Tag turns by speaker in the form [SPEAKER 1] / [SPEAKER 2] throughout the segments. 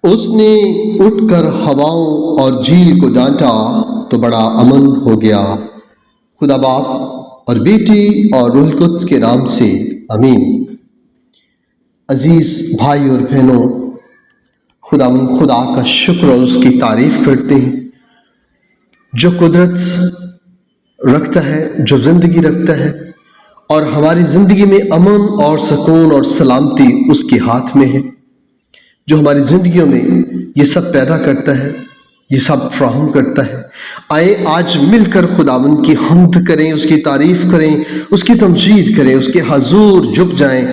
[SPEAKER 1] اس نے اٹھ کر ہواؤں اور جھیل کو ڈانٹا تو بڑا امن ہو گیا۔ خدا باپ اور بیٹی اور روح القدس کے نام سے آمین۔ عزیز بھائی اور بہنوں، خدا کا شکر اور اس کی تعریف کرتے ہیں جو قدرت رکھتا ہے، جو زندگی رکھتا ہے، اور ہماری زندگی میں امن اور سکون اور سلامتی اس کے ہاتھ میں ہے، جو ہماری زندگیوں میں یہ سب پیدا کرتا ہے، یہ سب فراہم کرتا ہے۔ آئے آج مل کر خداوند کی حمد کریں، اس کی تعریف کریں، اس کی تمجید کریں، اس کے حضور جھک جائیں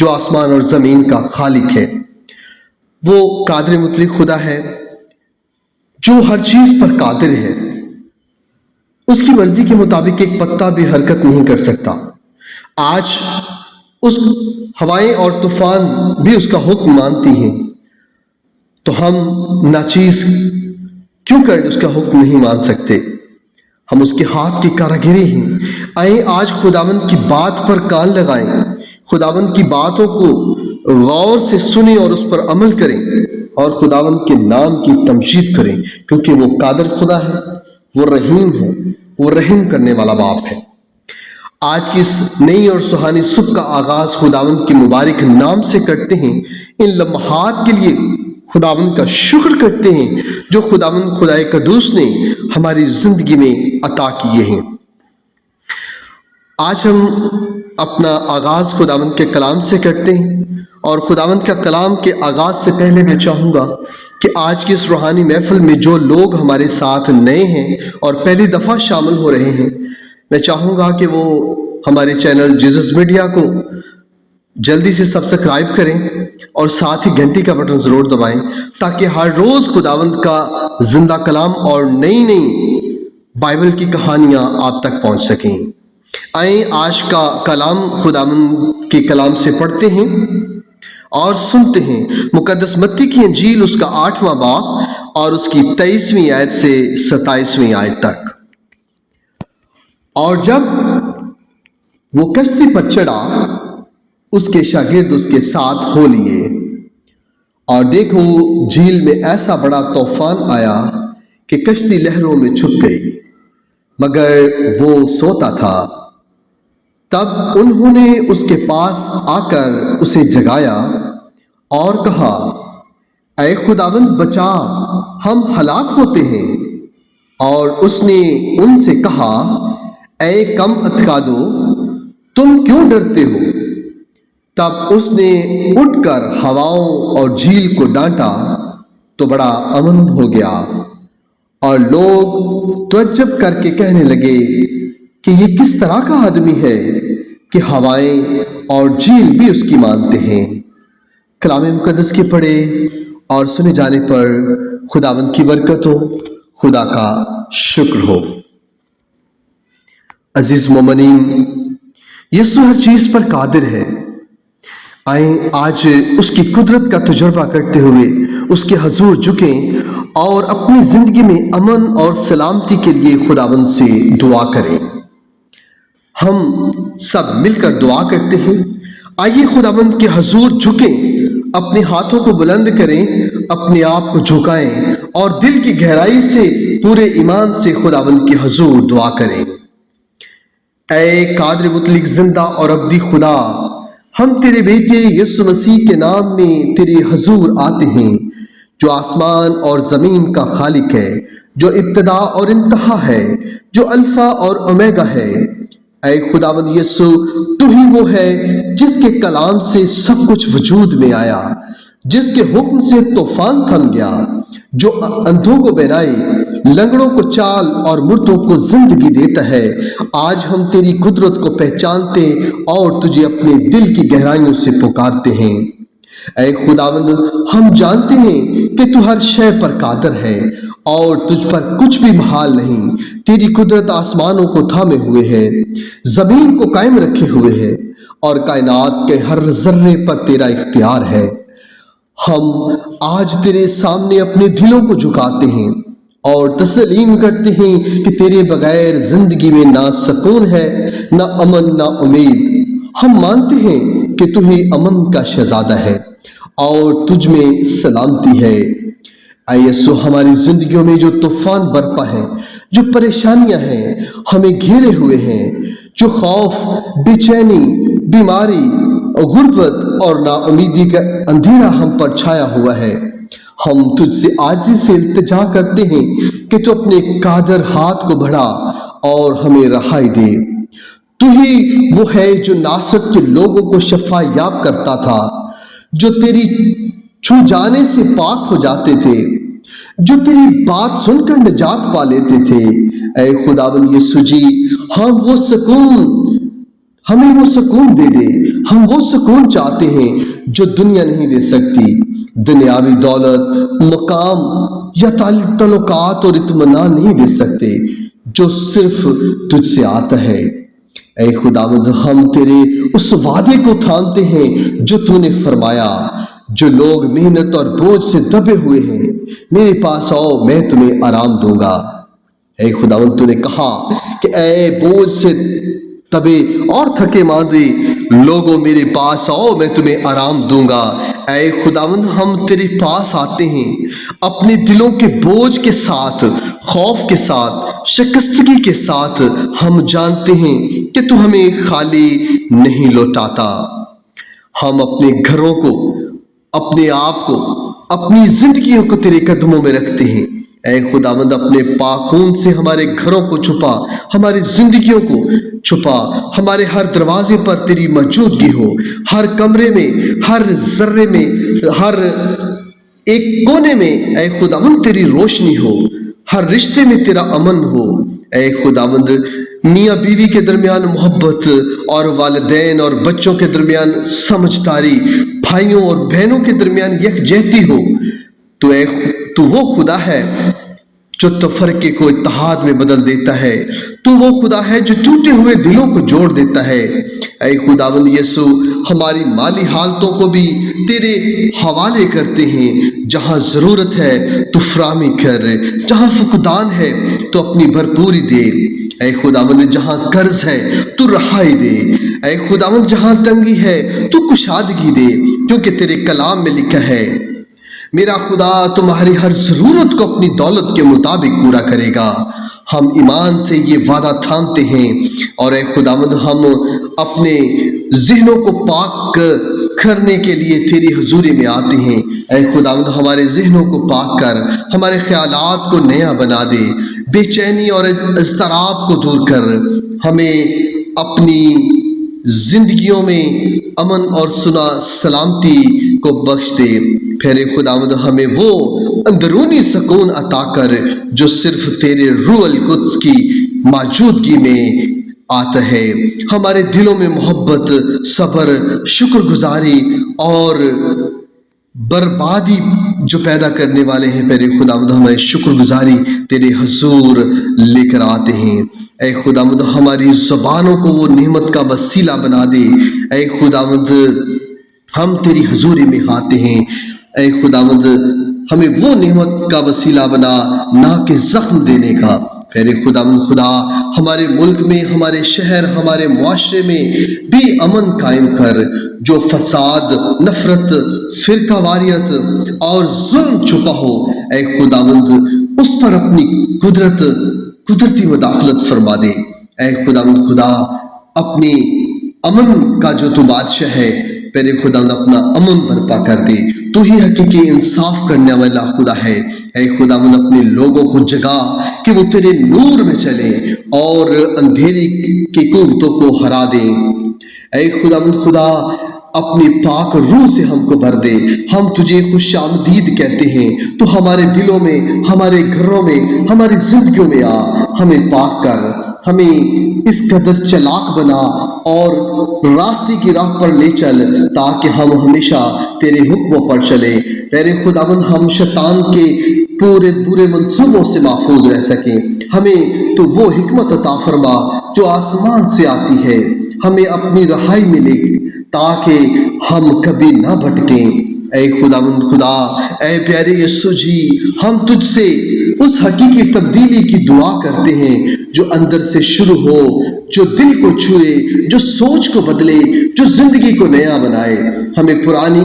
[SPEAKER 1] جو آسمان اور زمین کا خالق ہے۔ وہ قادر مطلق خدا ہے جو ہر چیز پر قادر ہے۔ اس کی مرضی کے مطابق ایک پتا بھی حرکت نہیں کر سکتا۔ آج اس ہوائیں اور طوفان بھی اس کا حکم مانتی ہیں، تو ہم ناچیز کیوں کر اس کا حکم نہیں مان سکتے؟ ہم اس کے ہاتھ کی کاریگری ہیں۔ آئیں آج خداوند کی بات پر کان لگائیں، خداوند کی باتوں کو غور سے سنیں اور اس پر عمل کریں، اور خداوند کے نام کی تمجید کریں، کیونکہ وہ قادر خدا ہے، وہ رحیم ہے، وہ رحم کرنے والا باپ ہے۔ آج کی اس نئی اور سہانی صبح کا آغاز خداوند کے مبارک نام سے کرتے ہیں۔ ان لمحات کے لیے خداوند کا شکر کرتے ہیں جو خداوند خدائے قدوس نے ہماری زندگی میں عطا کیے ہیں۔ آج ہم اپنا آغاز خداوند کے کلام سے کرتے ہیں، اور خداوند کا کلام کے آغاز سے پہلے میں چاہوں گا کہ آج کی اس روحانی محفل میں جو لوگ ہمارے ساتھ نئے ہیں اور پہلی دفعہ شامل ہو رہے ہیں، میں چاہوں گا کہ وہ ہمارے چینل جیزس میڈیا کو جلدی سے سبسکرائب کریں اور ساتھ ہی گھنٹی کا بٹن ضرور دبائیں، تاکہ ہر روز خداوند کا زندہ کلام اور نئی نئی بائبل کی کہانیاں آپ تک پہنچ سکیں۔ آئیں آج کا کلام خداوند کے کلام سے پڑھتے ہیں اور سنتے ہیں۔ مقدس متی کی انجیل اس کا 8واں باب اور اس کی 23ویں آیت سے 27ویں آیت تک۔ اور جب وہ کشتی پر چڑھا، اس کے شاگرد اس کے ساتھ ہو لیے، اور دیکھو جھیل میں ایسا بڑا طوفان آیا کہ کشتی لہروں میں چھپ گئی، مگر وہ سوتا تھا۔ تب انہوں نے اس کے پاس آ کر اسے جگایا اور کہا، اے خداوند بچا، ہم ہلاک ہوتے ہیں۔ اور اس نے ان سے کہا، اے کم عتقادو، تم کیوں ڈرتے ہو؟ تب اس نے اٹھ کر ہواؤں اور جھیل کو ڈانٹا تو بڑا امن ہو گیا۔ اور لوگ تعجب کر کے کہنے لگے کہ یہ کس طرح کا آدمی ہے کہ ہوائیں اور جھیل بھی اس کی مانتے ہیں۔ کلام مقدس کے پڑھے اور سنے جانے پر خداوند کی برکت ہو، خدا کا شکر ہو۔ عزیز مومنین، یسوع ہر چیز پر قادر ہے۔ آئیں آج اس کی قدرت کا تجربہ کرتے ہوئے اس کے حضور جھکیں اور اپنی زندگی میں امن اور سلامتی کے لیے خداوند سے دعا کریں۔ ہم سب مل کر دعا کرتے ہیں۔ آئیے خداوند کے حضور جھکیں، اپنے ہاتھوں کو بلند کریں، اپنے آپ کو جھکائیں اور دل کی گہرائی سے پورے ایمان سے خداوند کے حضور دعا کریں۔ اے قادر مطلق زندہ اور ابدی خدا، ہم تیرے بیٹے یسوع مسیح کے نام میں تیرے حضور آتے ہیں، جو آسمان اور زمین کا خالق ہے، جو ابتدا اور انتہا ہے، جو الفا اور اومیگا ہے۔ اے خداوند یسوع، تو ہی وہ ہے جس کے کلام سے سب کچھ وجود میں آیا، جس کے حکم سے طوفان تھم گیا، جو اندھوں کو بینائی، لنگڑوں کو چال اور مردوں کو زندگی دیتا ہے۔ آج ہم تیری قدرت کو پہچانتے اور تجھے اپنے دل کی گہرائیوں سے پکارتے ہیں۔ اے خداوند، ہم جانتے ہیں کہ تو ہر شے پر قادر ہے اور تجھ پر کچھ بھی محال نہیں۔ تیری قدرت آسمانوں کو تھامے ہوئے ہے، زمین کو قائم رکھے ہوئے ہے، اور کائنات کے ہر ذرے پر تیرا اختیار ہے۔ ہم آج تیرے سامنے اپنے دلوں کو جھکاتے ہیں اور تسلیم کرتے ہیں کہ تیرے بغیر زندگی میں نہ سکون ہے، نہ امن، نہ امید۔ ہم مانتے ہیں کہ تو ہی امن کا شہزادہ ہے اور تجھ میں سلامتی ہے۔ اے یسوع، ہماری زندگیوں میں جو طوفان برپا ہے، جو پریشانیاں ہیں ہمیں گھیرے ہوئے ہیں، جو خوف، بے چینی، بیماری، غربت اور نا امیدی کا اندھیرا ہم پر چھایا ہوا ہے، ہم تجھ سے عاجزی سے التجا کرتے ہیں کہ تو اپنے قادر ہاتھ کو بڑھا اور ہمیں رہائی دے۔ تو ہی وہ ہے جو ناصرت کے لوگوں کو شفا یاب کرتا تھا، جو تیری چھو جانے سے پاک ہو جاتے تھے، جو تیری بات سن کر نجات پا لیتے تھے۔ اے خداوند یسوع جی، ہمیں وہ سکون دے دے۔ ہم وہ سکون چاہتے ہیں جو دنیا نہیں دے سکتی، دنیاوی دولت، مقام یا تعلقات اور اطمینان نہیں دے سکتے، جو صرف تجھ سے آتا ہے۔ اے خداوند، ہم تیرے اس وعدے کو تھامتے ہیں جو تو نے فرمایا، جو لوگ محنت اور بوجھ سے دبے ہوئے ہیں، میرے پاس آؤ، میں تمہیں آرام دوں گا۔ اے خداوند، تو نے کہا کہ اے بوجھ سے دبے اور تھکے ماندے لوگوں، میرے پاس آؤ، میں تمہیں آرام دوں گا۔ اے خداوند، ہم تیرے پاس آتے ہیں اپنے دلوں کے بوجھ کے ساتھ، خوف کے ساتھ، شکستگی کے ساتھ۔ ہم جانتے ہیں کہ تو ہمیں خالی نہیں لوٹاتا۔ ہم اپنے گھروں کو، اپنے آپ کو، اپنی زندگیوں کو تیرے قدموں میں رکھتے ہیں۔ اے خداوند، اپنے پاک خون سے ہمارے گھروں کو چھپا، ہماری زندگیوں کو چھپا، ہمارے ہر دروازے پر تیری موجودگی ہو، ہر کمرے میں، ہر ذرے میں، ہر ایک کونے میں اے خداوند تیری روشنی ہو، ہر رشتے میں تیرا امن ہو۔ اے خداوند، میاں بیوی کے درمیان محبت، اور والدین اور بچوں کے درمیان سمجھداری، بھائیوں اور بہنوں کے درمیان یکجہتی ہو۔ تو وہ خدا ہے جو تفرقے کو اتحاد میں بدل دیتا ہے۔ تو وہ خدا ہے جو ٹوٹے ہوئے دلوں کو جوڑ دیتا ہے۔ اے خداوند یسوع، ہماری مالی حالتوں کو بھی تیرے حوالے کرتے ہیں۔ جہاں ضرورت ہے تو فراہمی کر، جہاں فقدان ہے تو اپنی بھرپوری دے۔ اے خداوند، جہاں قرض ہے تو رہائی دے۔ اے خداوند، جہاں تنگی ہے تو کشادگی دے، کیونکہ تیرے کلام میں لکھا ہے، میرا خدا تمہاری ہر ضرورت کو اپنی دولت کے مطابق پورا کرے گا۔ ہم ایمان سے یہ وعدہ تھامتے ہیں، اور اے خداوند، ہم اپنے ذہنوں کو پاک کرنے کے لیے تیری حضوری میں آتے ہیں۔ اے خداوند، ہمارے ذہنوں کو پاک کر، ہمارے خیالات کو نیا بنا دے، بے چینی اور اضطراب کو دور کر، ہمیں اپنی زندگیوں میں امن اور سلامتی کو بخش دے۔ پھر خداوند، ہمیں وہ اندرونی سکون عطا کر جو صرف تیرے روح القدس کی موجودگی میں آتا ہے۔ ہمارے دلوں میں محبت، صبر، شکر گزاری اور بربادی جو پیدا کرنے والے ہیں، پہلے خداوند ہمیں شکر گزاری تیرے حضور لے کر آتے ہیں۔ اے خداوند، ہماری زبانوں کو وہ نعمت کا وسیلہ بنا دے۔ اے خداوند، ہم تیری حضوری میں آتے ہیں۔ اے خداوند، ہمیں وہ نعمت کا وسیلہ بنا، نہ کہ زخم دینے کا۔ پھر خداوند خدا، ہمارے ملک میں، ہمارے شہر، ہمارے معاشرے میں بھی امن قائم کر۔ جو فساد، نفرت، فرقہ واریت اور ظلم چھپا ہو، اے خداوند، اس پر اپنی قدرتی مداخلت فرما دے۔ اے خداوند خدا، اپنی امن کا جو تو بادشاہ ہے، پہلے خداوند اپنا امن برپا کر دے۔ تو ہی حقیقی انصاف کرنے والا خدا ہے۔ اے خداوند، اپنے لوگوں کو جگا کہ وہ تیرے نور میں چلیں اور اندھیری کی قوتوں کو ہرا دیں۔ اے خداوند خدا، اپنی پاک روح سے ہم کو بھر دے۔ ہم تجھے خوش آمدید کہتے ہیں، تو ہمارے دلوں میں، ہمارے گھروں میں، ہماری زندگیوں میں آ، ہمیں پاک کر، ہمیں اس قدر چلاک بنا اور راستے کی راہ پر لے چل، تاکہ ہم ہمیشہ تیرے حکموں پر چلیں۔ تیرے خداوند، ہم شیطان کے پورے برے منصوبوں سے محفوظ رہ سکیں۔ ہمیں تو وہ حکمت عطا فرما جو آسمان سے آتی ہے، ہمیں اپنی رہائی ملے تاکہ ہم کبھی نہ بھٹکیں۔ اے خداوند خدا، اے پیارے یسوع جی، ہم تجھ سے اس حقیقی تبدیلی کی دعا کرتے ہیں جو اندر سے شروع ہو، جو دل کو چھوئے، جو سوچ کو بدلے، جو زندگی کو نیا بنائے۔ ہمیں پرانی